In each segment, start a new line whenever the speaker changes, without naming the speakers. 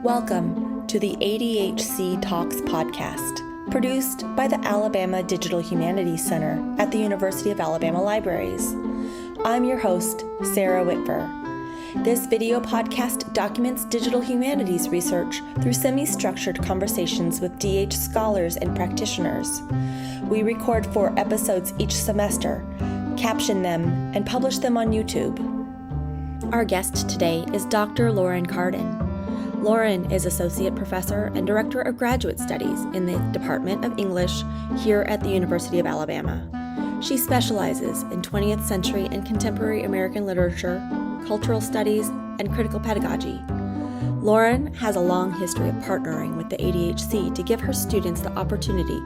Welcome to the ADHC Talks podcast, produced by the Alabama Digital Humanities Center at the University of Alabama Libraries. I'm your host, Sara Whitver. This video podcast documents digital humanities research through semi-structured conversations with DH scholars and practitioners. We record 4 episodes each semester, caption them, and publish them on YouTube. Our guest today is Dr. Lauren Cardon. Lauren is Associate Professor and Director of Graduate Studies in the Department of English here at the University of Alabama. She specializes in 20th century and contemporary American literature, cultural studies, and critical pedagogy. Lauren has a long history of partnering with the ADHC to give her students the opportunity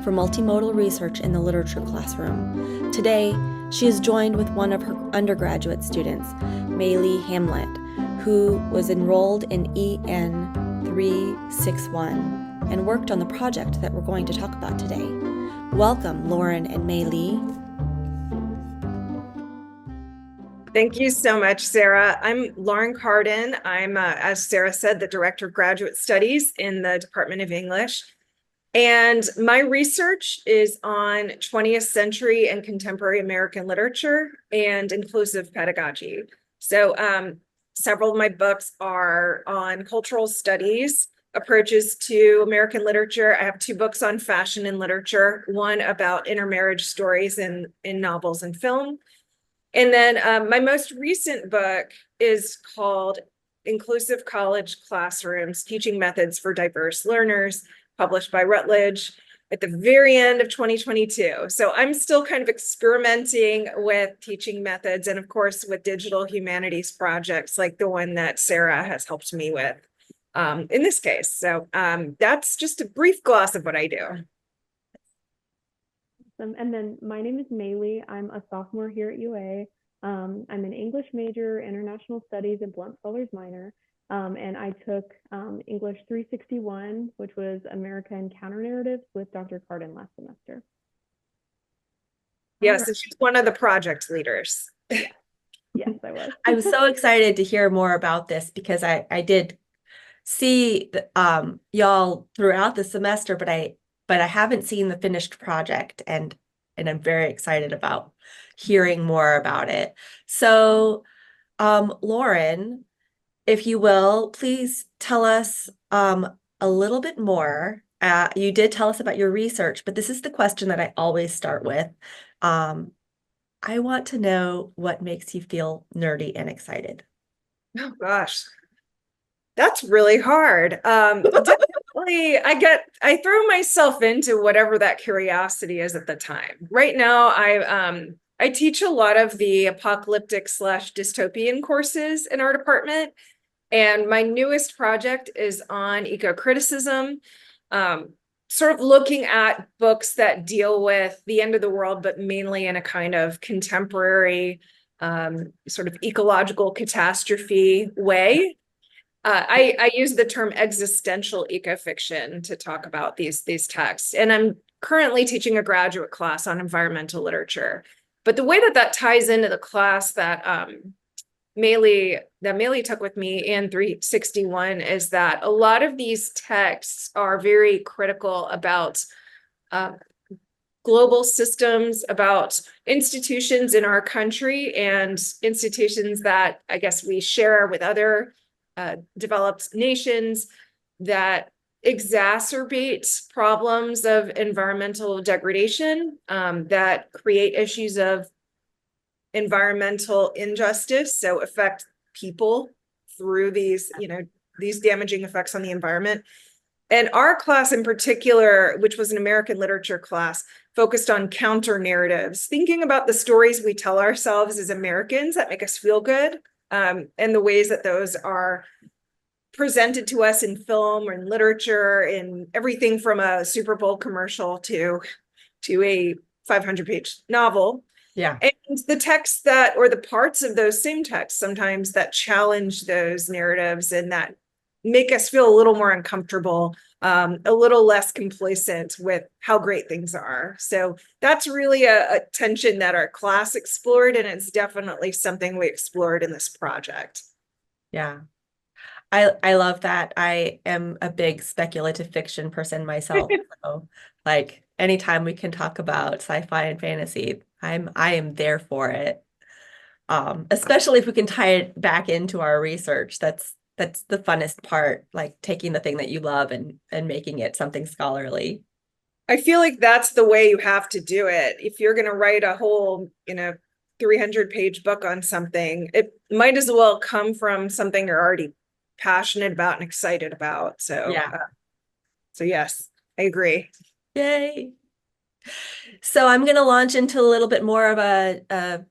for multimodal research in the literature classroom. Today, she is joined with one of her undergraduate students, Maylee Hamlet, who was enrolled in EN 361 and worked on the project that we're going to talk about today. Welcome, Lauren and Maylee.
Thank you so much, Sara. I'm Lauren Cardon. I'm, as Sara said, the Director of Graduate Studies in the Department of English. And my research is on 20th century and contemporary American literature and inclusive pedagogy. So several of my books are on cultural studies, approaches to American literature. I have 2 books on fashion and literature, one about intermarriage stories in novels and film. And then my most recent book is called Inclusive College Classrooms, Teaching Methods for Diverse Learners, published by Routledge at the very end of 2022. So I'm still kind of experimenting with teaching methods and, of course, with digital humanities projects like the one that Sara has helped me with in this case. So that's just a brief gloss of what I do.
And then my name is Maylee. I'm a sophomore here at UA. I'm an English major, international studies, and blunt scholars minor. And I took English 361, which was American Counternarratives with Dr. Cardon last semester.
Yes, and she's one of the project leaders.
Yeah. Yes, I was.
I'm so excited to hear more about this because I did see y'all throughout the semester, but I haven't seen the finished project, and I'm very excited about hearing more about it. So, Lauren, if you will, please tell us a little bit more. You did tell us about your research, but this is the question that I always start with. I want to know what makes you feel nerdy and excited.
Oh gosh, that's really hard. Definitely, I throw myself into whatever that curiosity is at the time. Right now, I teach a lot of the apocalyptic / dystopian courses in our department. And my newest project is on eco-criticism, sort of looking at books that deal with the end of the world, but mainly in a kind of contemporary sort of ecological catastrophe way. I use the term existential ecofiction to talk about these texts. And I'm currently teaching a graduate class on environmental literature. But the way that ties into the class that Maylee took with me in 361 is that a lot of these texts are very critical about global systems, about institutions in our country and institutions that I guess we share with other developed nations that exacerbate problems of environmental degradation, that create issues of environmental injustice, so affect people through these damaging effects on the environment. And our class in particular, which was an American literature class, focused on counter narratives, thinking about the stories we tell ourselves as Americans that make us feel good, and the ways that those are presented to us in film or in literature, in everything from a Super Bowl commercial to a 500-page novel.
Yeah.
And the texts that, or the parts of those same texts sometimes that challenge those narratives and that make us feel a little more uncomfortable, a little less complacent with how great things are. So that's really a tension that our class explored, and it's definitely something we explored in this project.
Yeah. I love that. I am a big speculative fiction person myself. So like anytime we can talk about sci-fi and fantasy, I am there for it. Especially if we can tie it back into our research. That's the funnest part, like taking the thing that you love and making it something scholarly.
I feel like that's the way you have to do it. If you're going to write a whole, 300-page book on something, it might as well come from something you're already passionate about and excited about.
Yeah.
So yes, I agree.
Yay. So I'm going to launch into a little bit more of a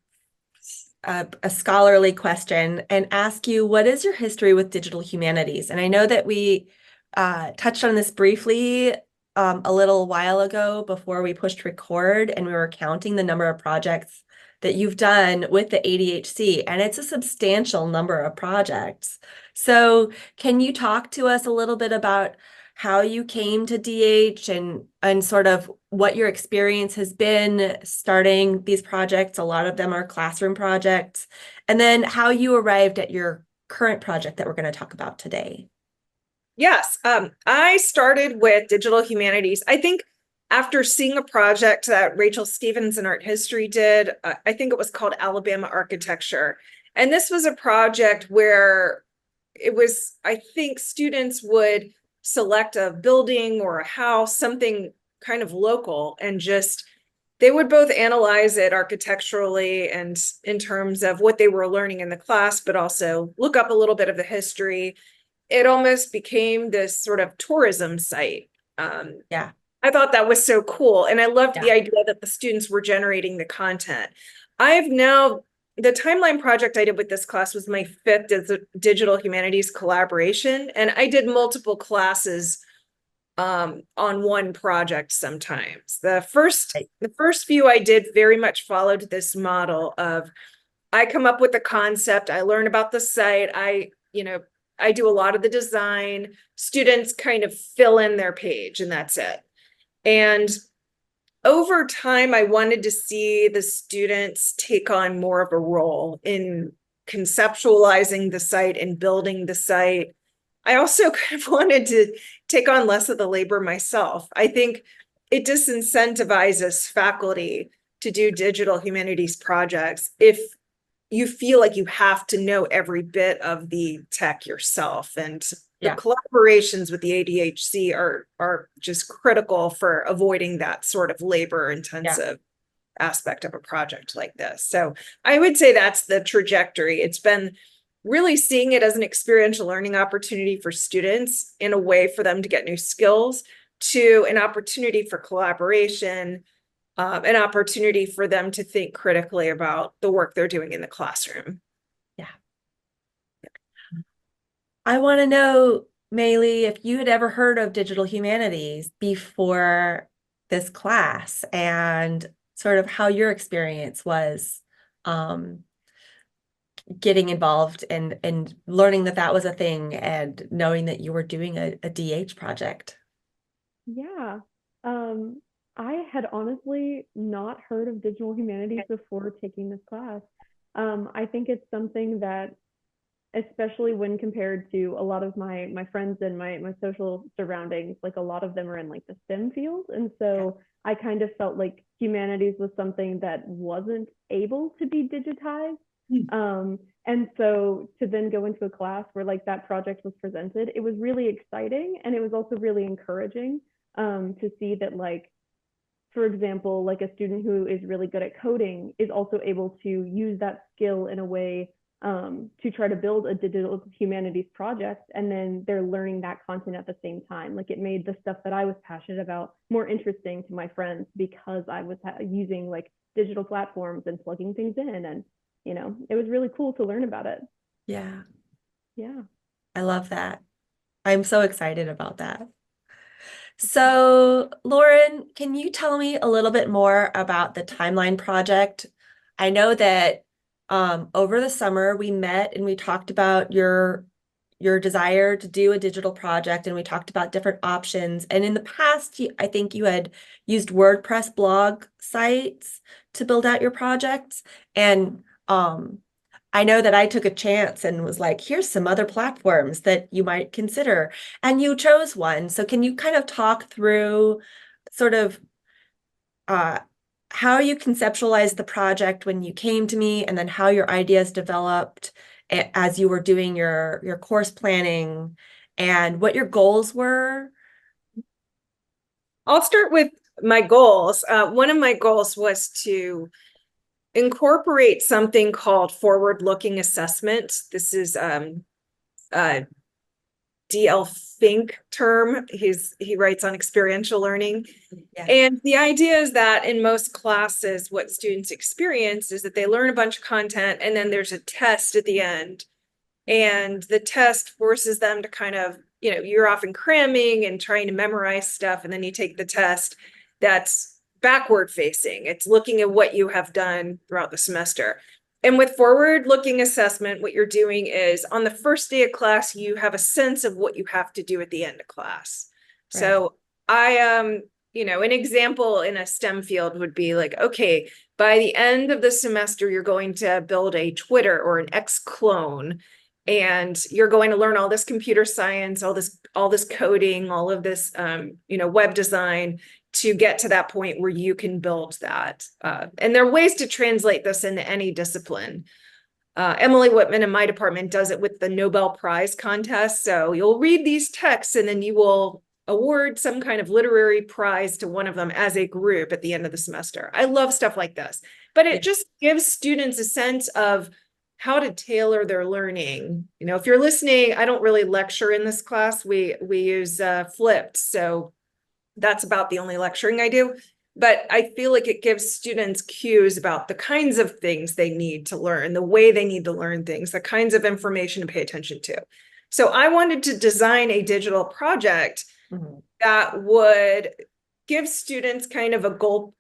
scholarly question and ask you, what is your history with digital humanities? And I know that we touched on this briefly a little while ago before we pushed record, and we were counting the number of projects that you've done with the ADHC, and it's a substantial number of projects. So can you talk to us a little bit about how you came to DH and sort of what your experience has been starting these projects? A lot of them are classroom projects. And then how you arrived at your current project that we're going to talk about today.
Yes, I started with digital humanities. I think after seeing a project that Rachel Stevens in art history did, I think it was called Alabama Architecture. And this was a project where it was, I think students would select a building or a house, something kind of local, and just they would both analyze it architecturally and in terms of what they were learning in the class, but also look up a little bit of the history. It almost became this sort of tourism site.
Yeah.
I thought that was so cool. And I loved the
Yeah.
idea that the students were generating the content. The timeline project I did with this class was my 5th digital humanities collaboration. And I did multiple classes on one project sometimes. The first few I did very much followed this model of I come up with the concept, I learn about the site, I do a lot of the design, students kind of fill in their page, and that's it. And over time, I wanted to see the students take on more of a role in conceptualizing the site and building the site. I also kind of wanted to take on less of the labor myself. I think it disincentivizes faculty to do digital humanities projects if you feel like you have to know every bit of the tech yourself. And the collaborations with the ADHC are just critical for avoiding that sort of labor intensive aspect of a project like this. So I would say that's the trajectory. It's been really seeing it as an experiential learning opportunity for students in a way for them to get new skills, to an opportunity for collaboration, an opportunity for them to think critically about the work they're doing in the classroom.
Yeah. I want to know, Maylee, if you had ever heard of digital humanities before this class and sort of how your experience was getting involved and learning that that was a thing and knowing that you were doing a DH project.
Yeah. I had honestly not heard of digital humanities before taking this class. I think it's something that, especially when compared to a lot of my friends and my social surroundings, like a lot of them are in like the STEM field. And so I kind of felt like humanities was something that wasn't able to be digitized. And so to then go into a class where like that project was presented, it was really exciting. And it was also really encouraging to see that, like, for example, like a student who is really good at coding is also able to use that skill in a way to try to build a digital humanities project, and then they're learning that content at the same time. Like, it made the stuff that I was passionate about more interesting to my friends because I was using like digital platforms and plugging things in, and it was really cool to learn about it.
Yeah.
Yeah.
I love that. I'm so excited about that. So, Lauren, can you tell me a little bit more about the Timeline project? I know that over the summer we met and we talked about your desire to do a digital project, and we talked about different options. And in the past, I think you had used WordPress blog sites to build out your projects. And I know that I took a chance and was like, here's some other platforms that you might consider. And you chose one. So can you kind of talk through sort of how you conceptualized the project when you came to me, and then how your ideas developed as you were doing your course planning, and what your goals were?
I'll start with my goals. One of my goals was to incorporate something called forward-looking assessment. This is D.L. Fink term. He writes on experiential learning.
Yeah.
And the idea is that in most classes, what students experience is that they learn a bunch of content and then there's a test at the end. And the test forces them to kind of, you're often cramming and trying to memorize stuff, and then you take the test that's backward facing. It's looking at what you have done throughout the semester. And with forward-looking assessment, what you're doing is on the first day of class, you have a sense of what you have to do at the end of class. Right. So an example in a STEM field would be like, okay, by the end of the semester, you're going to build a Twitter or an X clone, and you're going to learn all this computer science, all this coding, all of this, web design, to get to that point where you can build that. And there are ways to translate this into any discipline. Emily Whitman in my department does it with the Nobel Prize contest. So you'll read these texts and then you will award some kind of literary prize to one of them as a group at the end of the semester. I love stuff like this, but it just gives students a sense of how to tailor their learning. If you're listening, I don't really lecture in this class. We use flipped. So that's about the only lecturing I do. But I feel like it gives students cues about the kinds of things they need to learn, the way they need to learn things, the kinds of information to pay attention to. So I wanted to design a digital project that would give students kind of a goal,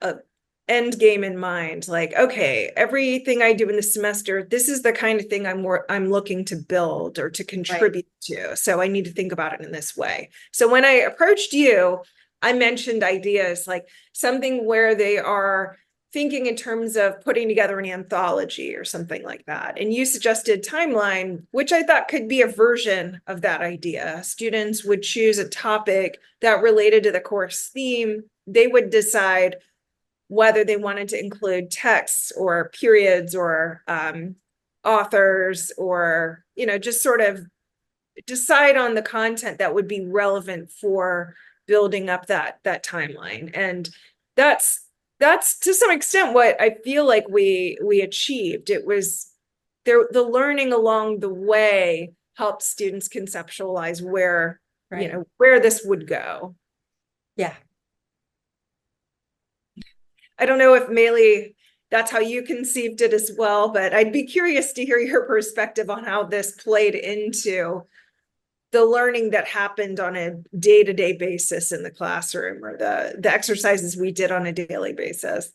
end game in mind. Like, okay, everything I do in the semester, this is the kind of thing I'm looking to build or to contribute to. So I need to think about it in this way. So when I approached you, I mentioned ideas like something where they are thinking in terms of putting together an anthology or something like that. And you suggested Timeline, which I thought could be a version of that idea. Students would choose a topic that related to the course theme. They would decide whether they wanted to include texts or periods or authors, or, just sort of decide on the content that would be relevant for building up that timeline. And that's to some extent what I feel like we achieved. It was there, the learning along the way helped students conceptualize where, where this would go.
Yeah.
I don't know if Maylee, that's how you conceived it as well, but I'd be curious to hear your perspective on how this played into the learning that happened on a day-to-day basis in the classroom, or the exercises we did on a daily basis.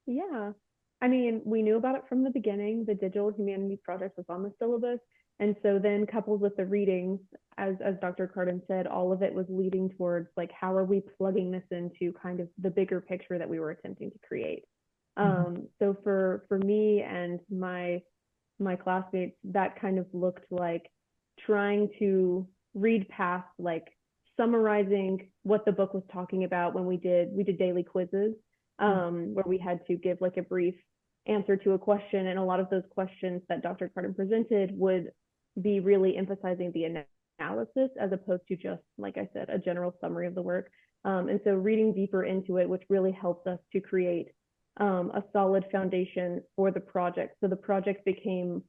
Yeah, I mean, we knew about it from the beginning. The Digital Humanities Project was on the syllabus. And so then coupled with the readings, as Dr. Cardon said, all of it was leading towards like, how are we plugging this into kind of the bigger picture that we were attempting to create? So for me and my classmates, that kind of looked like trying to read past like summarizing what the book was talking about when we did daily quizzes, where we had to give like a brief answer to a question. And a lot of those questions that Dr. Cardon presented would be really emphasizing the analysis as opposed to just, like I said, a general summary of the work. And so reading deeper into it, which really helped us to create a solid foundation for the project. So the project became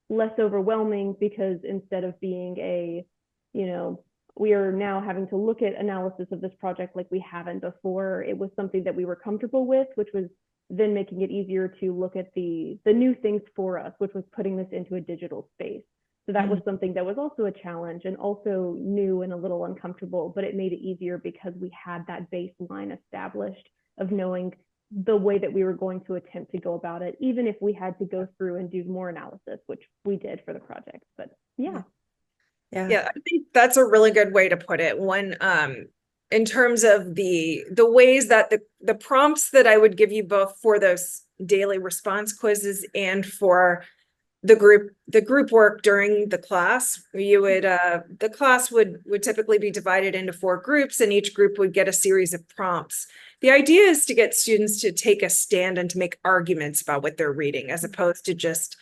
less overwhelming because instead of being we are now having to look at analysis of this project like we haven't before, it was something that we were comfortable with, which was then making it easier to look at the new things for us, which was putting this into a digital space. So that was something that was also a challenge and also new and a little uncomfortable, but it made it easier because we had that baseline established of knowing the way that we were going to attempt to go about it, even if we had to go through and do more analysis, which we did for the project. But yeah,
I think that's a really good way to put it. One, in terms of the ways that the prompts that I would give you both for those daily response quizzes and for the group work during the class. You would the class would typically be divided into 4 groups, and each group would get a series of prompts. The idea is to get students to take a stand and to make arguments about what they're reading, as opposed to just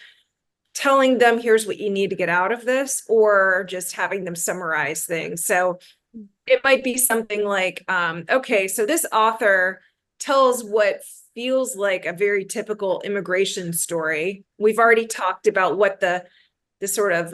telling them, here's what you need to get out of this, or just having them summarize things. So it might be something like, okay, so this author tells what feels like a very typical immigration story. We've already talked about what the sort of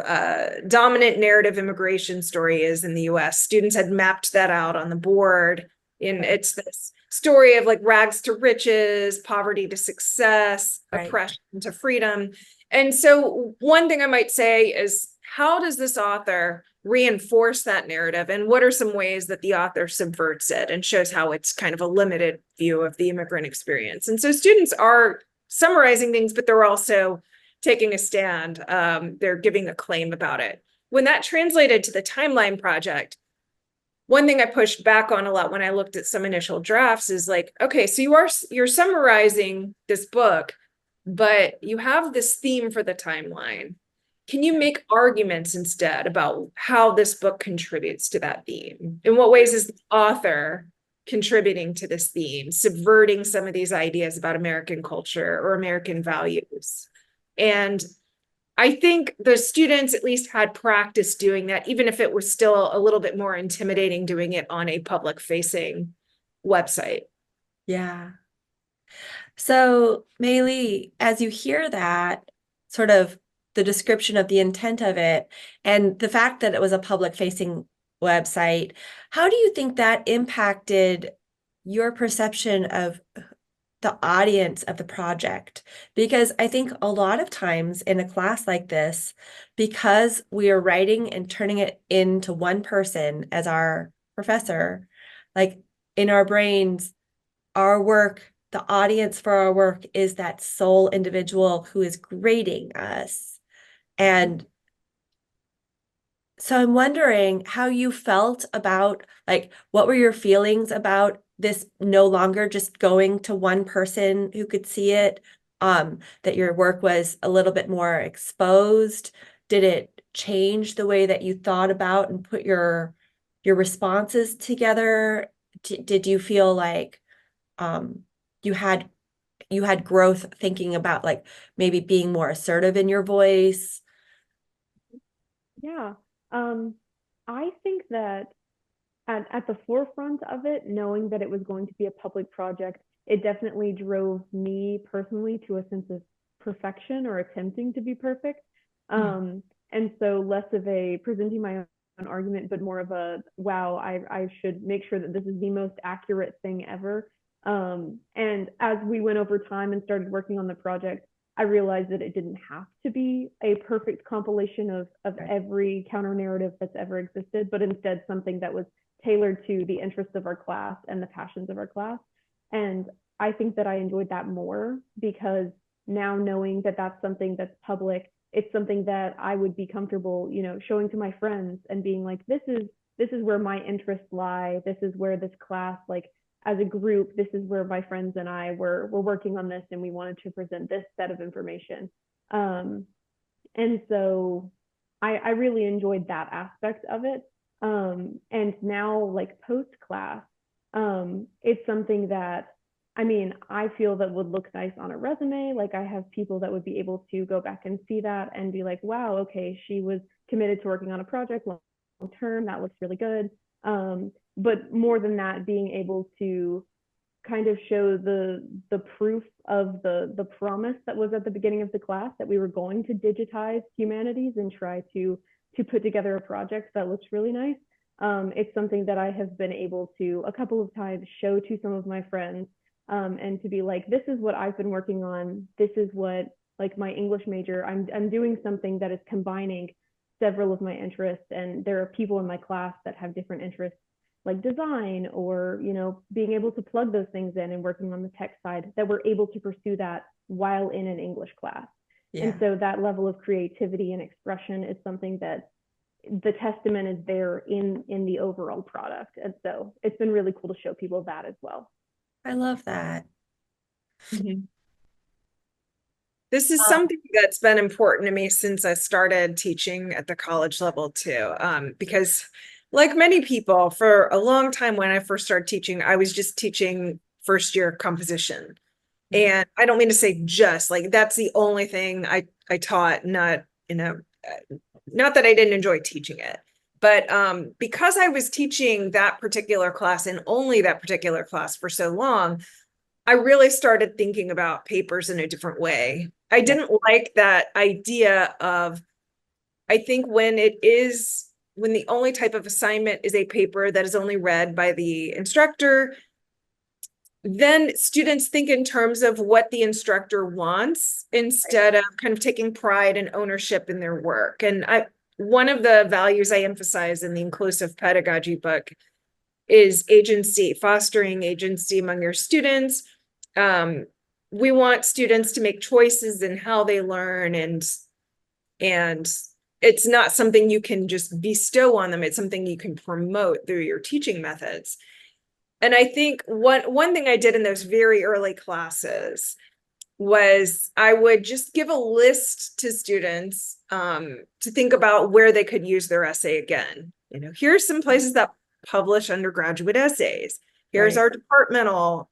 dominant narrative immigration story is in the US. Students had mapped that out on the board. And it's this story of like rags to riches, poverty to success, oppression to freedom. And so one thing I might say is, how does this author reinforce that narrative? And what are some ways that the author subverts it and shows how it's kind of a limited view of the immigrant experience? And so students are summarizing things, but they're also taking a stand. They're giving a claim about it. When that translated to the Timeline project, one thing I pushed back on a lot when I looked at some initial drafts is like, okay, so you're summarizing this book, but you have this theme for the timeline. Can you make arguments instead about how this book contributes to that theme? In what ways is the author contributing to this theme, subverting some of these ideas about American culture or American values? And I think the students at least had practice doing that, even if it was still a little bit more intimidating doing it on a public-facing website.
Yeah. So, Maylee, as you hear that, sort of the description of the intent of it and the fact that it was a public-facing website, how do you think that impacted your perception of the audience of the project? Because I think a lot of times in a class like this, because we are writing and turning it into one person as our professor, like in our brains, our work, the audience for our work is that sole individual who is grading us. And so I'm wondering how you felt about, like, what were your feelings about this no longer just going to one person who could see it, that your work was a little bit more exposed? Did it change the way that you thought about and put your responses together? Did you feel like you had growth thinking about like maybe being more assertive in your voice?
Yeah. I think that at the forefront of it, knowing that it was going to be a public project, it definitely drove me personally to a sense of perfection or attempting to be perfect. And so less of a presenting my own argument, but more of a, wow, I should make sure that this is the most accurate thing ever. And as we went over time and started working on the project, I realized that it didn't have to be a perfect compilation of every counter narrative that's ever existed, but instead something that was tailored to the interests of our class and the passions of our class. And I think that I enjoyed that more because now knowing that that's something that's public, it's something that I would be comfortable, showing to my friends and being like, this is where my interests lie. This is where this class, like, as a group, this is where my friends and I were working on this, and we wanted to present this set of information. And so I really enjoyed that aspect of it. And now, like, post class, it's something that, I mean, I feel that would look nice on a resume. Like, I have people that would be able to go back and see that and be like, wow, okay, she was committed to working on a project long term. That looks really good. But more than that, being able to kind of show the proof of the promise that was at the beginning of the class, that we were going to digitize humanities and try to put together a project that looks really nice. It's something that I have been able to a couple of times show to some of my friends, and to be like, this is what I've been working on. This is what, like, my English major, I'm doing something that is combining several of my interests, and there are people in my class that have different interests, like design or, being able to plug those things in and working on the tech side, that we're able to pursue that while in an English class. Yeah. And so that level of creativity and expression is something that the testament is there in the overall product. And so it's been really cool to show people that as well.
I love that.
Mm-hmm. This is something that's been important to me since I started teaching at the college level too. Because like many people, for a long time when I first started teaching, I was just teaching first year composition. And I don't mean to say just, like, that's the only thing I taught, not, not that I didn't enjoy teaching it, but because I was teaching that particular class and only that particular class for so long, I really started thinking about papers in a different way. I didn't like that idea of, I think when the only type of assignment is a paper that is only read by the instructor, then students think in terms of what the instructor wants instead of kind of taking pride and ownership in their work. And one of the values I emphasize in the inclusive pedagogy book is agency, fostering agency among your students. We want students to make choices in how they learn, and it's not something you can just bestow on them. It's something you can promote through your teaching methods. And I think one thing I did in those very early classes was I would just give a list to students to think about where they could use their essay again. Here's some places that publish undergraduate essays. Here's our departmental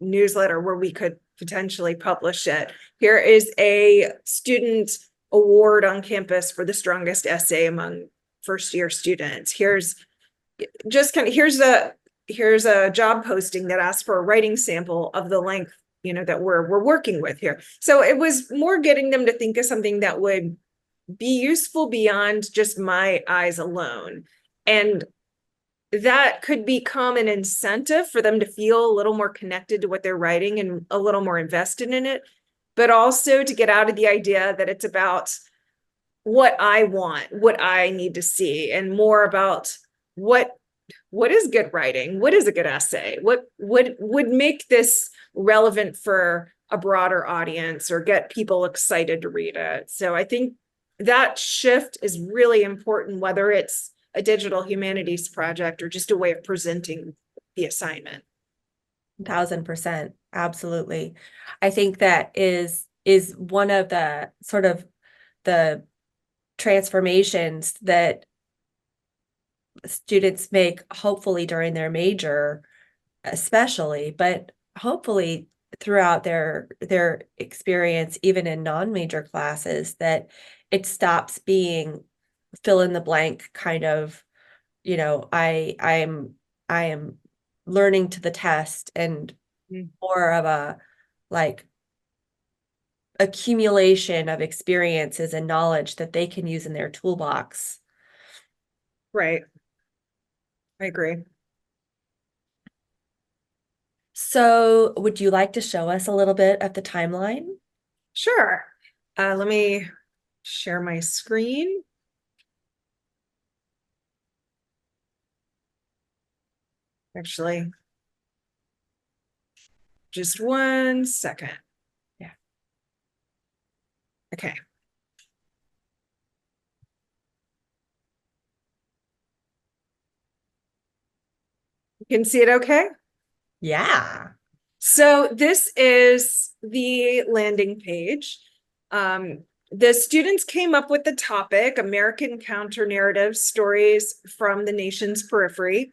newsletter where we could potentially publish it. Here is a student award on campus for the strongest essay among first year students. Here's a job posting that asks for a writing sample of the length, that we're working with here. So it was more getting them to think of something that would be useful beyond just my eyes alone. And that could become an incentive for them to feel a little more connected to what they're writing and a little more invested in it, but also to get out of the idea that it's about what I want, what I need to see, and more about what is good writing? What is a good essay? What would make this relevant for a broader audience or get people excited to read it? So I think that shift is really important, whether it's a digital humanities project or just a way of presenting the assignment.
1000%. Absolutely. I think that is one of the sort of the transformations that students make, hopefully during their major, especially, but hopefully throughout their experience, even in non-major classes, that it stops being fill in the blank kind of, I am learning to the test, and more of a like accumulation of experiences and knowledge that they can use in their toolbox.
Right. I agree.
So would you like to show us a little bit of the timeline?
Sure. Let me share my screen. Actually, just 1 second.
Yeah.
Okay. You can see it okay?
Yeah.
So this is the landing page. The students came up with the topic, American Counternarratives, Stories from the Nation's Periphery.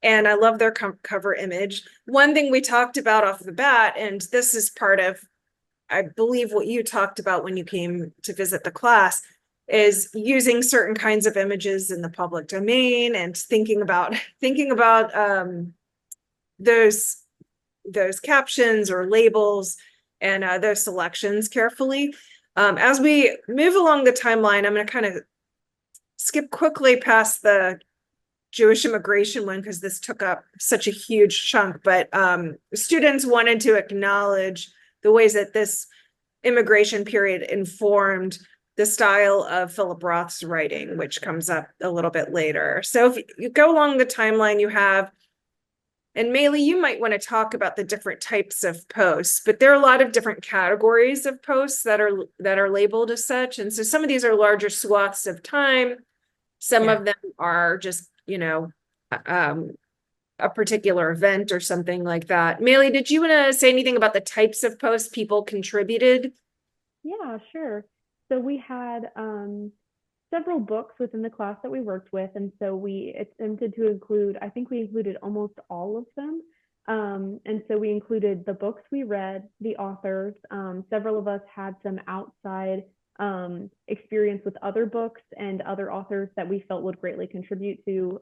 And I love their cover image. One thing we talked about off the bat, and this is part of, I believe, what you talked about when you came to visit the class, is using certain kinds of images in the public domain and thinking about those captions or labels and those selections carefully. As we move along the timeline, I'm going to kind of skip quickly past the Jewish immigration one because this took up such a huge chunk, but students wanted to acknowledge the ways that this immigration period informed the style of Philip Roth's writing, which comes up a little bit later. So if you go along the timeline, you have, and Maylee, you might want to talk about the different types of posts, but there are a lot of different categories of posts that are labeled as such. And so some of these are larger swaths of time. Some of them are just, a particular event or something like that. Maylee, did you want to say anything about the types of posts people contributed?
Yeah, sure. So we had several books within the class that we worked with, and so we attempted to include, I think we included almost all of them. And so we included the books we read, the authors. Several of us had some outside experience with other books and other authors that we felt would greatly contribute to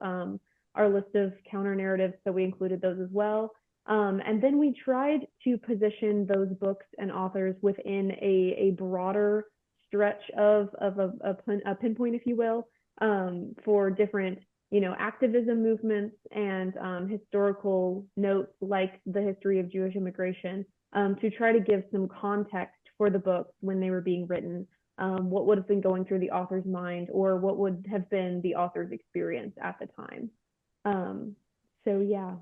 our list of counter narratives, so we included those as well. And then we tried to position those books and authors within a broader stretch of a pinpoint, if you will, for different, activism movements and historical notes like the history of Jewish immigration, to try to give some context for the books when they were being written, what would have been going through the author's mind, or what would have been the author's experience at the time. So yeah.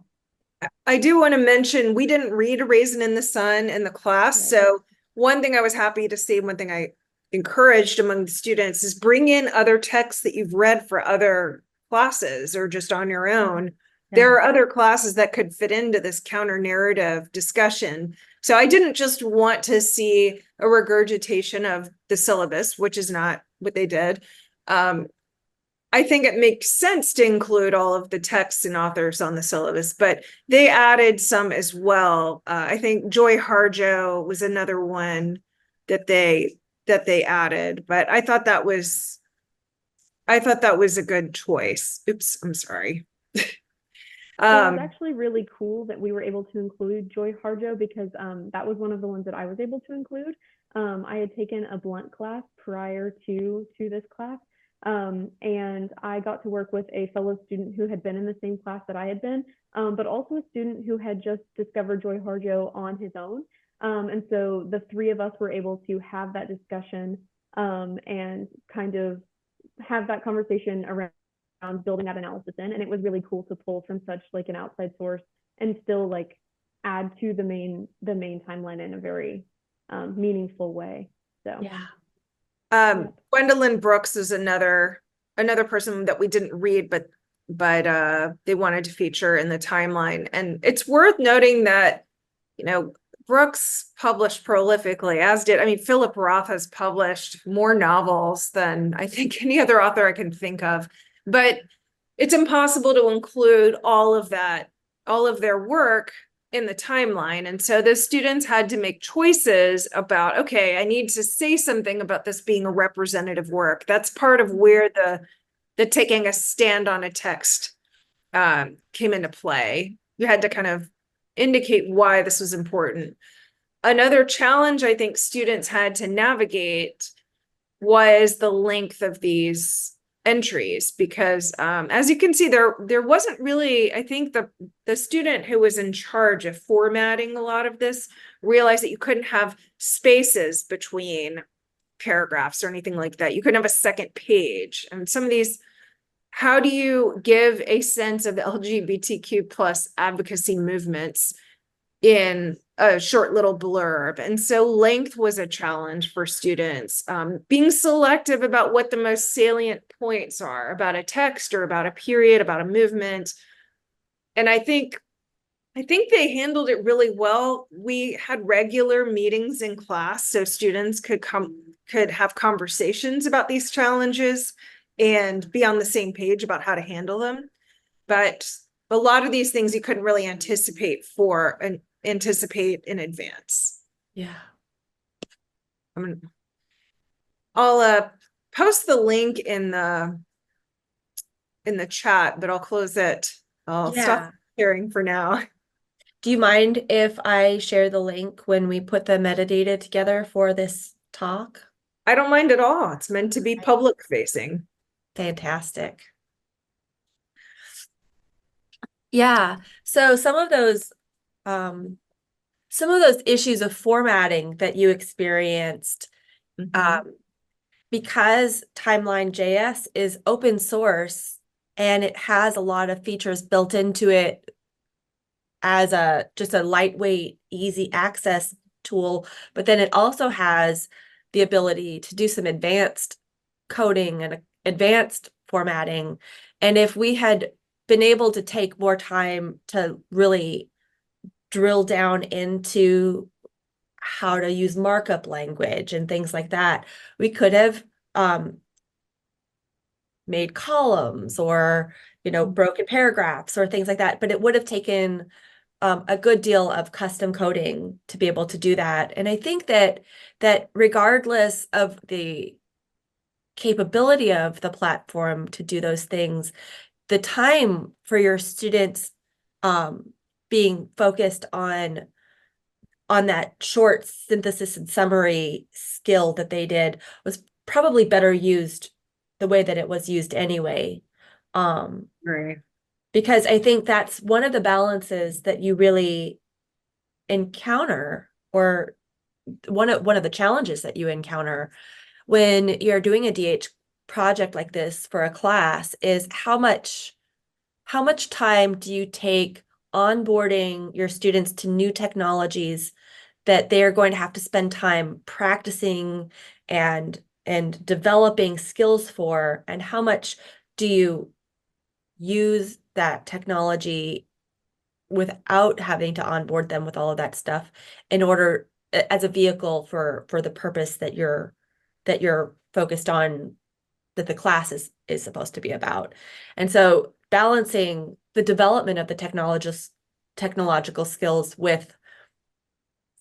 I do want to mention we didn't read A Raisin in the Sun in the class.
Right.
So one thing I was happy to see, one thing I encouraged among the students is bring in other texts that you've read for other classes or just on your own.
Yeah.
There are other classes that could fit into this counter narrative discussion. So I didn't just want to see a regurgitation of the syllabus, which is not what they did. I think it makes sense to include all of the texts and authors on the syllabus, but they added some as well. I think Joy Harjo was another one that they added, but I thought that was a good choice. Oops, I'm sorry.
It was actually really cool that we were able to include Joy Harjo, because that was one of the ones that I was able to include. I had taken a blunt class prior to this class. And I got to work with a fellow student who had been in the same class that I had been, but also a student who had just discovered Joy Harjo on his own. And so the three of us were able to have that discussion and kind of have that conversation around building that analysis in. And it was really cool to pull from such like an outside source and still like add to the main timeline in a very meaningful way. So
Yeah.
Gwendolyn Brooks is another person that we didn't read, but they wanted to feature in the timeline. And it's worth noting that, Brooks published prolifically, as did, Philip Roth has published more novels than I think any other author I can think of, but it's impossible to include all of their work in the timeline. And so the students had to make choices about, okay, I need to say something about this being a representative work. That's part of where the taking a stand on a text came into play. You had to kind of indicate why this was important. Another challenge I think students had to navigate was the length of these entries, because as you can see, there wasn't really, I think the student who was in charge of formatting a lot of this realized that you couldn't have spaces between paragraphs or anything like that. You couldn't have a second page. And some of these, how do you give a sense of the LGBTQ plus advocacy movements in a short little blurb? And so length was a challenge for students, being selective about what the most salient points are about a text or about a period, about a movement. And I think they handled it really well. We had regular meetings in class so students could have conversations about these challenges and be on the same page about how to handle them. But a lot of these things you couldn't really anticipate in advance.
Yeah.
I'll post the link in the chat, but I'll close it. I'll stop sharing for now.
Do you mind if I share the link when we put the metadata together for this talk?
I don't mind at all. It's meant to be public facing.
Fantastic. Yeah. So some of those issues of formatting that you experienced, because TimelineJS is open source and it has a lot of features built into it as just a lightweight, easy access tool, but then it also has the ability to do some advanced coding and advanced formatting. And if we had been able to take more time to really drill down into how to use markup language and things like that. We could have made columns or, broken paragraphs or things like that, but it would have taken a good deal of custom coding to be able to do that. And I think that regardless of the capability of the platform to do those things, the time for your students being focused on that short synthesis and summary skill that they did was probably better used the way that it was used anyway.
Right.
Because I think that's one of the balances that you really encounter, or one of the challenges that you encounter when you're doing a DH project like this for a class is how much time do you take onboarding your students to new technologies that they are going to have to spend time practicing and developing skills for, and how much do you use that technology without having to onboard them with all of that stuff in order as a vehicle for the purpose that you're focused on, that the class is supposed to be about. And so balancing the development of the technological skills with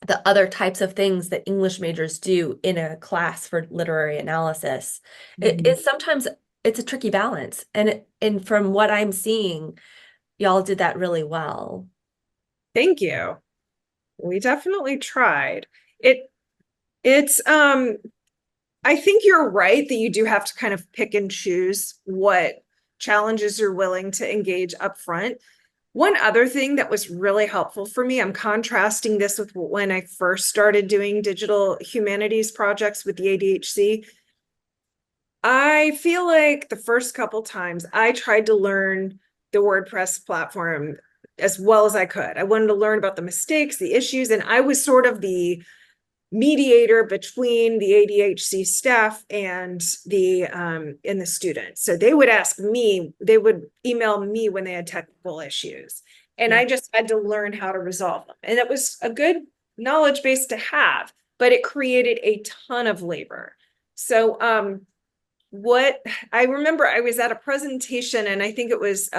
the other types of things that English majors do in a class for literary analysis, it's sometimes it's a tricky balance. And from what I'm seeing, y'all did that really well.
Thank you. We definitely tried. It's I think you're right that you do have to kind of pick and choose what challenges you're willing to engage up front. One other thing that was really helpful for me, I'm contrasting this with when I first started doing digital humanities projects with the ADHC. I feel like the first couple times I tried to learn the WordPress platform as well as I could. I wanted to learn about the mistakes, the issues, and I was sort of the mediator between the ADHC staff and the students. So they would ask me, they would email me when they had technical issues, and I just had to learn how to resolve them. And it was a good knowledge base to have, but it created a ton of labor. So what I remember, I was at a presentation, and I think it was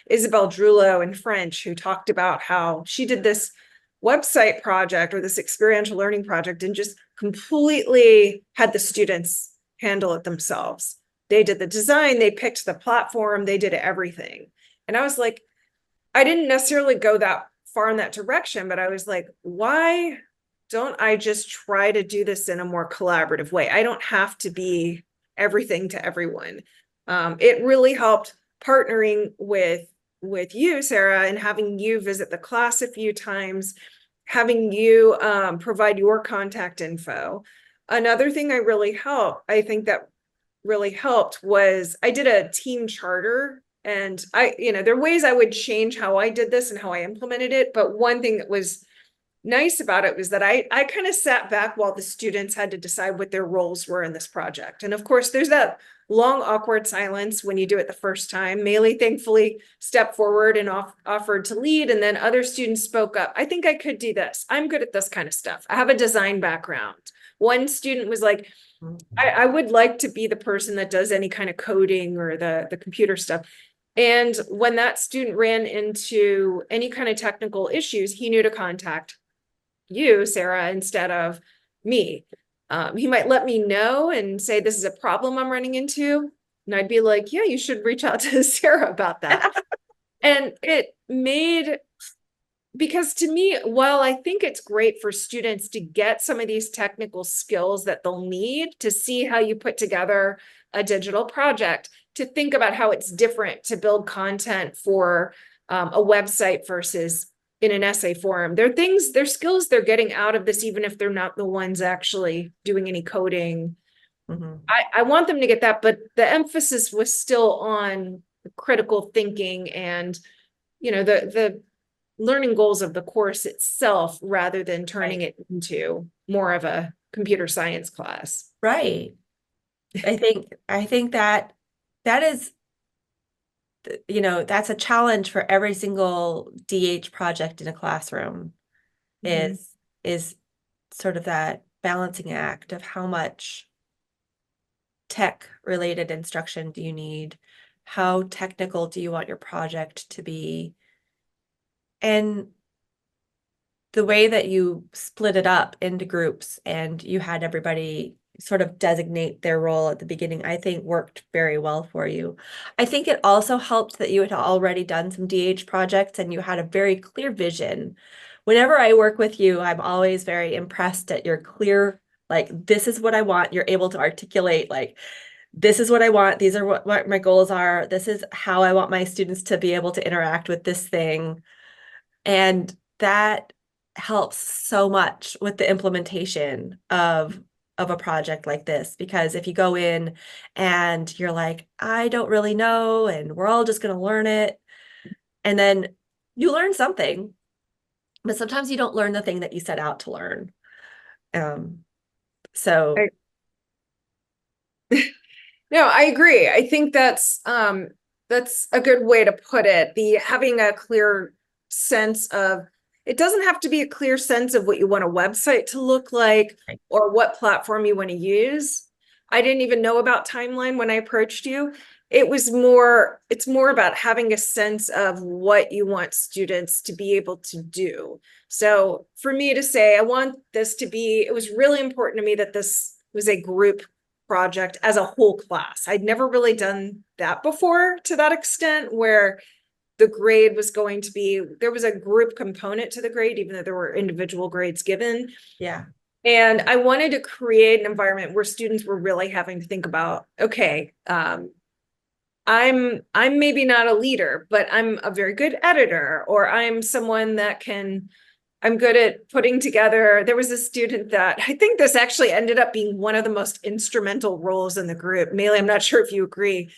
Isabelle Drulot in French, who talked about how she did this website project or this experiential learning project and just completely had the students handle it themselves. They did the design, they picked the platform, they did everything. And I was like, I didn't necessarily go that far in that direction, but I was like, why don't I just try to do this in a more collaborative way? I don't have to be everything to everyone. It really helped partnering with you, Sara, and having you visit the class a few times, having you provide your contact info. Another thing I think that really helped was I did a team charter, and there are ways I would change how I did this and how I implemented it. But one thing that was nice about it was that I kind of sat back while the students had to decide what their roles were in this project. And of course, there's that long, awkward silence when you do it the first time. Maylee thankfully stepped forward and offered to lead, and then other students spoke up. I think I could do this. I'm good at this kind of stuff. I have a design background. One student was like, I would like to be the person that does any kind of coding or the computer stuff. And when that student ran into any kind of technical issues, he knew to contact you, Sara, instead of me. He might let me know and say, this is a problem I'm running into. And I'd be like, yeah, you should reach out to Sara about that. And it made, because to me, while I think it's great for students to get some of these technical skills that they'll need to see how you put together a digital project, to think about how it's different to build content for a website versus in an essay form. They're skills they're getting out of this, even if they're not the ones actually doing any coding. I want them to get that, but the emphasis was still on critical thinking and, the learning goals of the course itself, rather than turning it into more of a computer science class.
Right. I think that is you know, that's a challenge for every single DH project in a classroom is sort of that balancing act of how much tech related instruction do you need? How technical do you want your project to be? And the way that you split it up into groups and you had everybody sort of designate their role at the beginning, I think worked very well for you. I think it also helped that you had already done some DH projects and you had a very clear vision. Whenever I work with you, I'm always very impressed at your clear, like, this is what I want. You're able to articulate, like, this is what I want. These are what my goals are. This is how I want my students to be able to interact with this thing. And that helps so much with the implementation of a project like this, because if you go in and you're like, I don't really know, and we're all just going to learn it, and then you learn something, but sometimes you don't learn the thing that you set out to learn. So
No, I agree. I think that's a good way to put it. The having a clear sense of, it doesn't have to be a clear sense of what you want a website to look like or what platform you want to use. I didn't even know about Timeline when I approached you. It's more about having a sense of what you want students to be able to do. So for me to say, I want this to be, it was really important to me that this was a group project as a whole class. I'd never really done that before to that extent, where the grade was going to be, there was a group component to the grade, even though there were individual grades given.
yeah.
And I wanted to create an environment where students were really having to think about, okay, I'm maybe not a leader, but I'm a very good editor, or I'm someone that I'm good at putting together. There was a student that I think this actually ended up being one of the most instrumental roles in the group. Maylee, I'm not sure if you agree.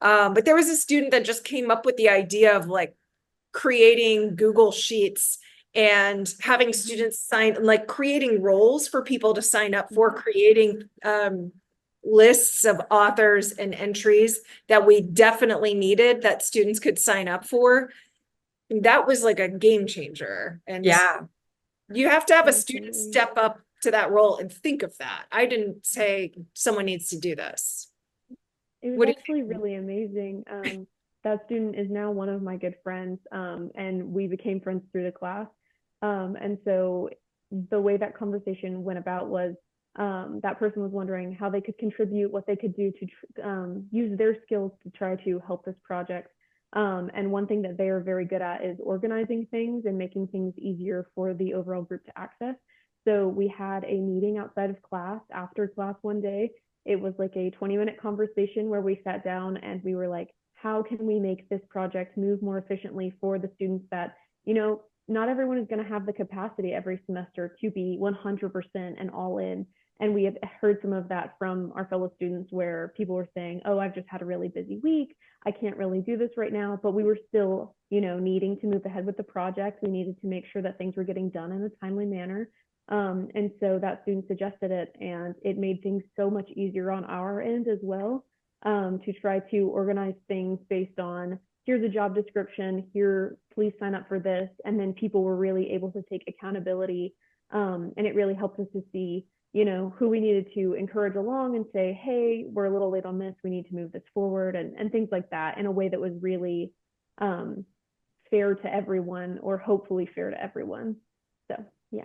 But there was a student that just came up with the idea of like creating Google Sheets and having students sign, like creating roles for people to sign up for, creating lists of authors and entries that we definitely needed that students could sign up for. That was like a game changer. And
Yeah.
you have to have a student step up to that role and think of that. I didn't say someone needs to do this.
It was actually really amazing. That student is now one of my good friends, and we became friends through the class. And so the way that conversation went about was that person was wondering how they could contribute, what they could do to use their skills to try to help this project. And one thing that they are very good at is organizing things and making things easier for the overall group to access. So we had a meeting outside of class after class one day. It was like a 20-minute conversation where we sat down and we were like, how can we make this project move more efficiently for the students that, you know, not everyone is going to have the capacity every semester to be 100% and all in. And we have heard some of that from our fellow students where people were saying, oh, I've just had a really busy week. I can't really do this right now. But we were still, you know, needing to move ahead with the project. We needed to make sure that things were getting done in a timely manner. And so that student suggested it, and it made things so much easier on our end as well, to try to organize things based on, here's a job description, here, please sign up for this. And then people were really able to take accountability. And it really helped us to see, you know, who we needed to encourage along and say, hey, we're a little late on this, we need to move this forward, and things like that in a way that was really fair to everyone, or hopefully fair to everyone. So, yeah.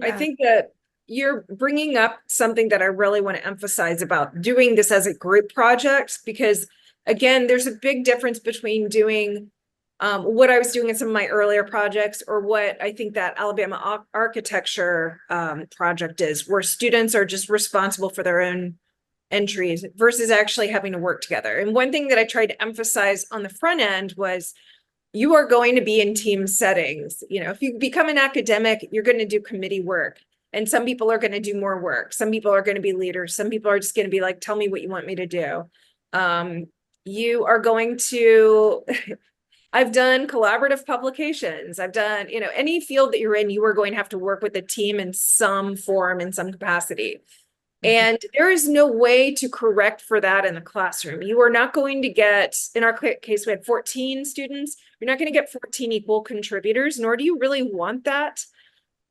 I think that you're bringing up something that I really want to emphasize about doing this as a group project, because again, there's a big difference between doing what I was doing in some of my earlier projects, or what I think that Alabama architecture project is, where students are just responsible for their own entries versus actually having to work together. And one thing that I tried to emphasize on the front end was, you are going to be in team settings. You know, if you become an academic, you're going to do committee work. And some people are going to do more work. Some people are going to be leaders. Some people are just going to be like, tell me what you want me to do. You are going to, I've done collaborative publications. I've done, you know, any field that you're in, you are going to have to work with a team in some form, in some capacity. And there is no way to correct for that in the classroom. You are not going to get, in our case, we had 14 students. You're not going to get 14 equal contributors, nor do you really want that.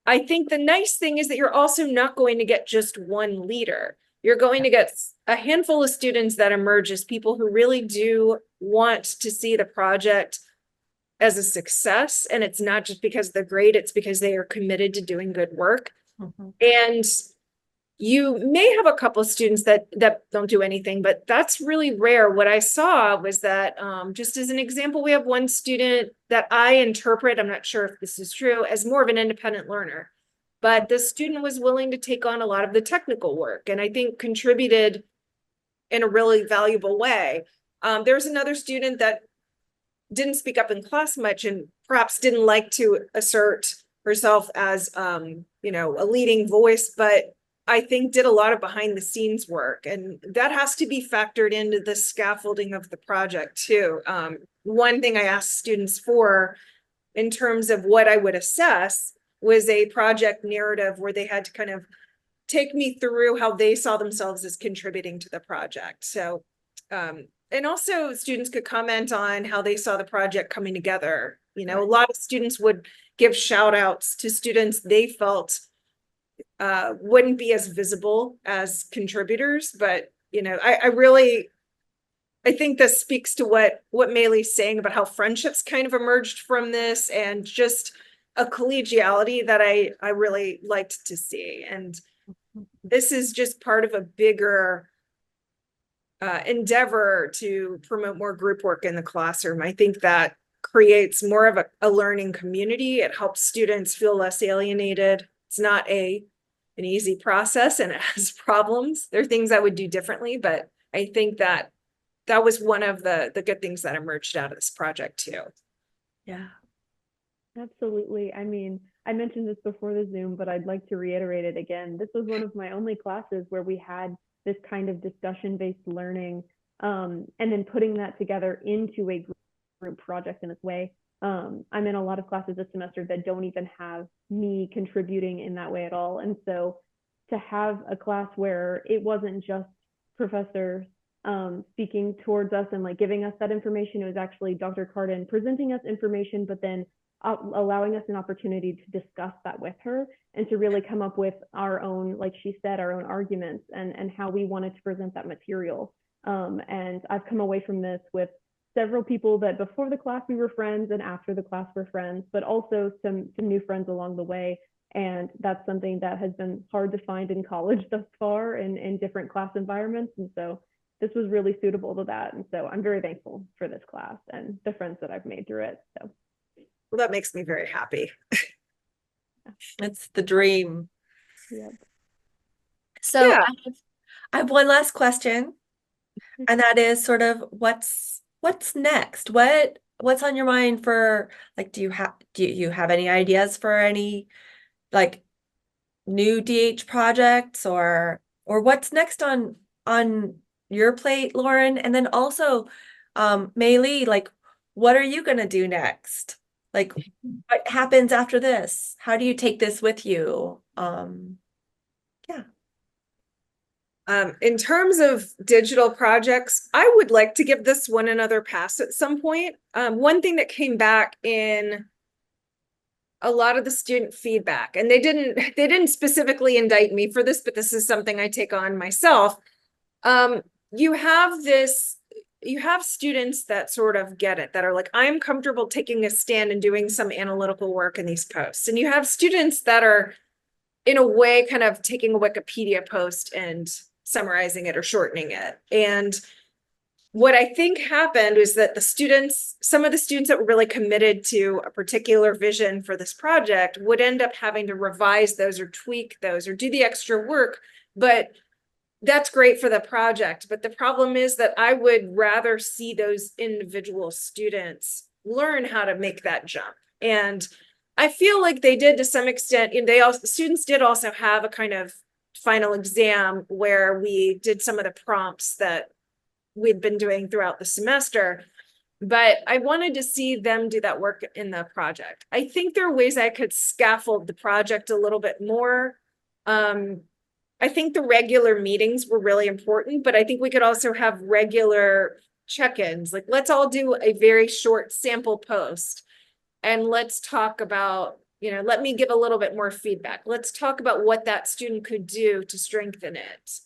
I think the nice thing is that you're also not going to get just one leader. You're going to get a handful of students that emerge as people who really do want to see the project as a success. And it's not just because they're great, it's because they are committed to doing good work. And you may have a couple of students that don't do anything, but that's really rare. What I saw was that, just as an example, we have one student that I interpret, I'm not sure if this is true, as more of an independent learner. But the student was willing to take on a lot of the technical work, and I think contributed in a really valuable way. There's another student that didn't speak up in class much and perhaps didn't like to assert herself as, you know, a leading voice, but I think did a lot of behind the scenes work, and that has to be factored into the scaffolding of the project too. One thing I asked students for in terms of what I would assess was a project narrative where they had to kind of take me through how they saw themselves as contributing to the project. So, and also students could comment on how they saw the project coming together. You know, a lot of students would give shout outs to students they felt wouldn't be as visible as contributors, but you know, I think this speaks to what Maylee's saying about how friendships kind of emerged from this, and just a collegiality that I really liked to see. And this is just part of a bigger endeavor to promote more group work in the classroom. I think that creates more of a learning community. It helps students feel less alienated. It's not an easy process, and it has problems. There are things I would do differently, but I think that was one of the good things that emerged out of this project too.
Yeah, absolutely. I mean, I mentioned this before the Zoom, but I'd like to reiterate it again. This was one of my only classes where we had this kind of discussion-based learning, and then putting that together into a group project in this way. I'm in a lot of classes this semester that don't even have me contributing in that way at all. And so to have a class where it wasn't just professors speaking towards us and like giving us that information, it was actually Dr. Cardon presenting us information, but then allowing us an opportunity to discuss that with her and to really come up with our own, like she said, our own arguments and how we wanted to present that material. And I've come away from this with several people that before the class we were friends and after the class we're friends, but also some new friends along the way. And that's something that has been hard to find in college thus far in different class environments. And so this was really suitable to that. And so I'm very thankful for this class and the friends that I've made through it. So,
well, that makes me very happy.
It's the dream.
yeah.
So
Yeah.
I have one last question, and that is sort of what's next? What's on your mind for, like, do you have any ideas for any like new DH projects or what's next on your plate, Lauren? And then also, Maylee, like, what are you gonna do next? Like, what happens after this? How do you take this with you? Yeah.
In terms of digital projects, I would like to give this one another pass at some point. One thing that came back in a lot of the student feedback, and they didn't specifically indict me for this, but this is something I take on myself. You have students that sort of get it, that are like, I'm comfortable taking a stand and doing some analytical work in these posts. And you have students that are, in a way, kind of taking a Wikipedia post and summarizing it or shortening it. And what I think happened was that some of the students that were really committed to a particular vision for this project would end up having to revise those or tweak those or do the extra work. But that's great for the project. But the problem is that I would rather see those individual students learn how to make that jump. And I feel like they did to some extent. And students did also have a kind of final exam where we did some of the prompts that we'd been doing throughout the semester. But I wanted to see them do that work in the project. I think there are ways I could scaffold the project a little bit more. I think the regular meetings were really important, but I think we could also have regular check-ins. Like, let's all do a very short sample post and let's talk about, let me give a little bit more feedback. Let's talk about what that student could do to strengthen it.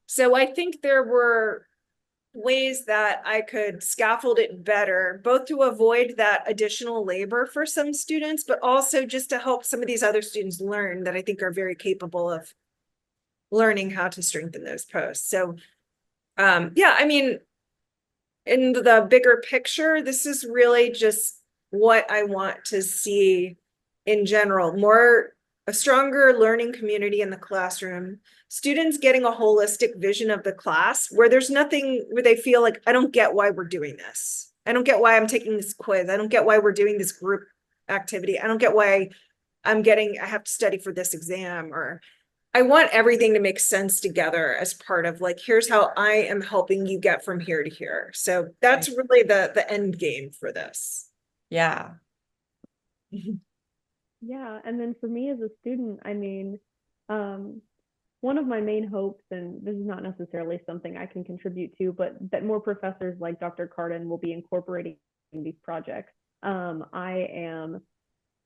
So I think there were ways that I could scaffold it better, both to avoid that additional labor for some students, but also just to help some of these other students learn that I think are very capable of learning how to strengthen those posts. So, yeah, I mean, in the bigger picture, this is really just what I want to see in general, a stronger learning community in the classroom, students getting a holistic vision of the class where there's nothing where they feel like, I don't get why we're doing this. I don't get why I'm taking this quiz. I don't get why we're doing this group activity. I don't get why I have to study for this exam, or I want everything to make sense together as part of like, here's how I am helping you get from here to here. So that's really the end game for this.
Yeah.
Yeah, and then for me as a student, I mean, one of my main hopes, and this is not necessarily something I can contribute to, but that more professors like Dr. Cardon will be incorporating these projects. I am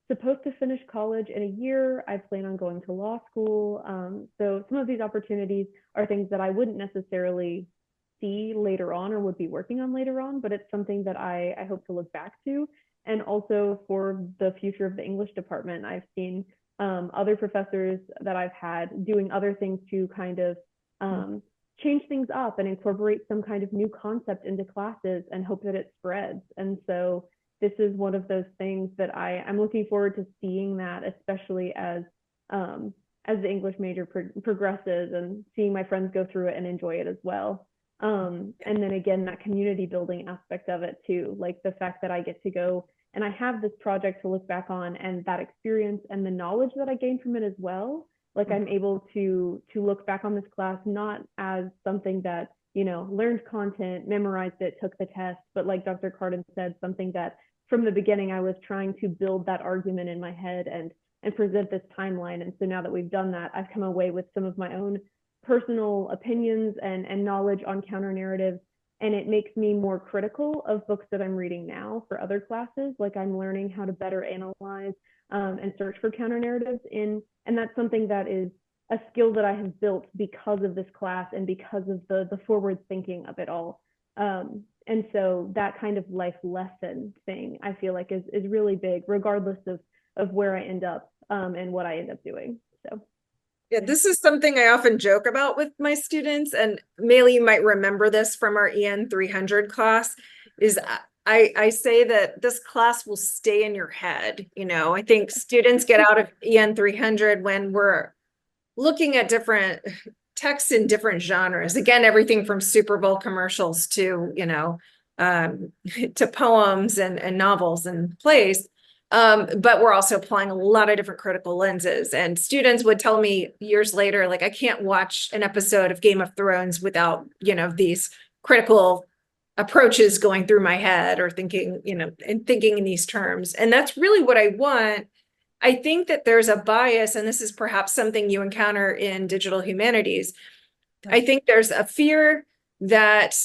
supposed to finish college in a year. I plan on going to law school. So some of these opportunities are things that I wouldn't necessarily see later on or would be working on later on, but it's something that I hope to look back to. And also for the future of the English department, I've seen other professors that I've had doing other things to kind of change things up and incorporate some kind of new concept into classes and hope that it spreads. And so this is one of those things that I'm looking forward to seeing that, especially as the English major progresses and seeing my friends go through it and enjoy it as well. And then again, that community building aspect of it too, like the fact that I get to go and I have this project to look back on, and that experience and the knowledge that I gained from it as well. Like I'm able to look back on this class, not as something that, learned content, memorized it, took the test, but like Dr. Cardon said, something that from the beginning, I was trying to build that argument in my head and present this timeline. And so now that we've done that, I've come away with some of my own personal opinions and knowledge on counter narratives. And it makes me more critical of books that I'm reading now for other classes. Like I'm learning how to better analyze and search for counter narratives and that's something that is a skill that I have built because of this class and because of the forward thinking of it all. And so that kind of life lesson thing, I feel like is really big, regardless of where I end up and what I end up doing. So.
Yeah, this is something I often joke about with my students, and Maylee, you might remember this from our EN 300 class, is I say that this class will stay in your head. I think students get out of EN 300 when we're looking at different texts in different genres. Again, everything from Super Bowl commercials to, to poems and novels and plays. But we're also applying a lot of different critical lenses. And students would tell me years later, like, I can't watch an episode of Game of Thrones without, these critical approaches going through my head or thinking, and thinking in these terms. And that's really what I want. I think that there's a bias, and this is perhaps something you encounter in digital humanities. I think there's a fear that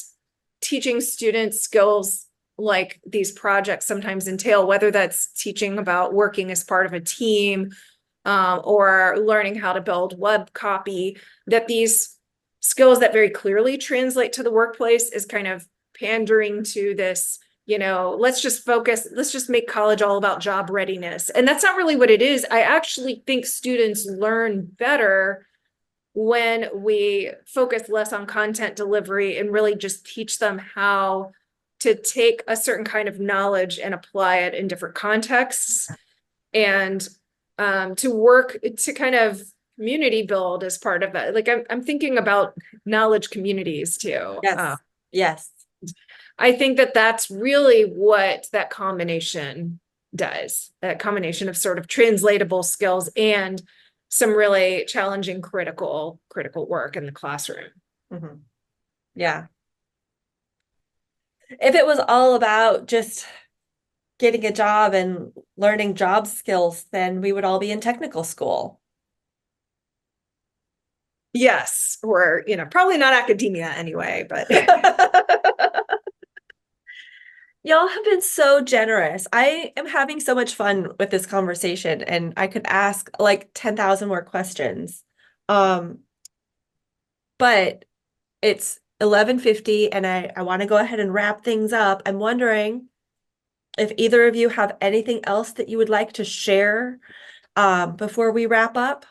teaching students skills like these projects sometimes entail, whether that's teaching about working as part of a team or learning how to build web copy, that these skills that very clearly translate to the workplace is kind of pandering to this, let's just make college all about job readiness. And that's not really what it is. I actually think students learn better when we focus less on content delivery and really just teach them how to take a certain kind of knowledge and apply it in different contexts, and to work to kind of community build as part of that. Like I'm thinking about knowledge communities too.
Yes. Yes.
I think that that's really what that combination does. That combination of sort of translatable skills and some really challenging critical work in the classroom.
Mm-hmm. Yeah. If it was all about just getting a job and learning job skills, then we would all be in technical school.
Yes, or, probably not academia anyway, but
Y'all have been so generous. I am having so much fun with this conversation, and I could ask like 10,000 more questions. But it's 11:50 and I want to go ahead and wrap things up. I'm wondering if either of you have anything else that you would like to share before we wrap up.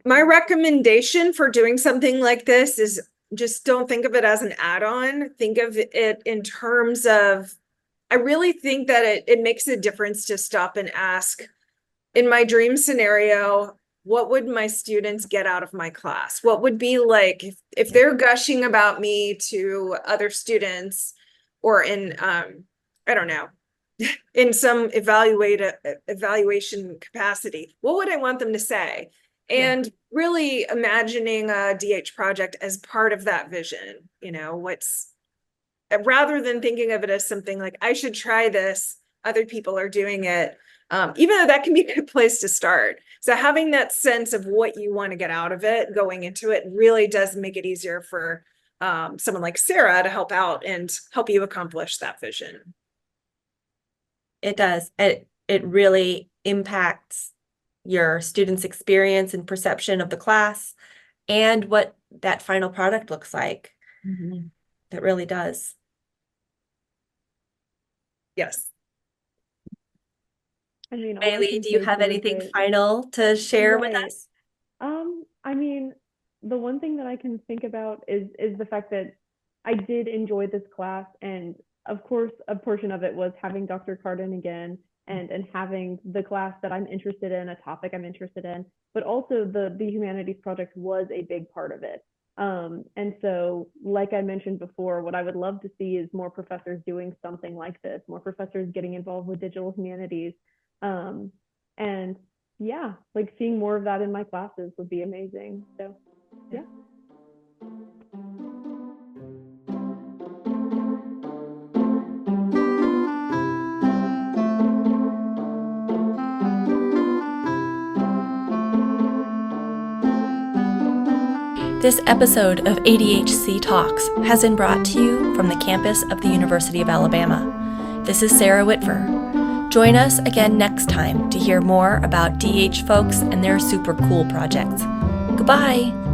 my recommendation for doing something like this is just don't think of it as an add-on. Think of it in terms of, I really think that it makes a difference to stop and ask, in my dream scenario, what would my students get out of my class? What would be like if they're gushing about me to other students, or in I don't know, in some evaluation capacity, what would I want them to say? And really imagining a DH project as part of that vision, rather than thinking of it as something like, I should try this, other people are doing it, even though that can be a good place to start. So having that sense of what you want to get out of it going into it really does make it easier for someone like Sara to help out and help you accomplish that vision.
It does. It really impacts your students' experience and perception of the class and what that final product looks like. It really does.
Yes.
I mean,
Bailey, do you have anything final to share with us?
I mean, the one thing that I can think about is the fact that I did enjoy this class, and of course, a portion of it was having Dr. Cardon again and having the class that I'm interested in, a topic I'm interested in, but also the humanities project was a big part of it. And so, like I mentioned before, what I would love to see is more professors doing something like this, more professors getting involved with digital humanities. And yeah, like seeing more of that in my classes would be amazing. So, yeah.
This episode of ADHC Talks has been brought to you from the campus of the University of Alabama. This is Sara Whitver. Join us again next time to hear more about DH folks and their super cool projects. Goodbye.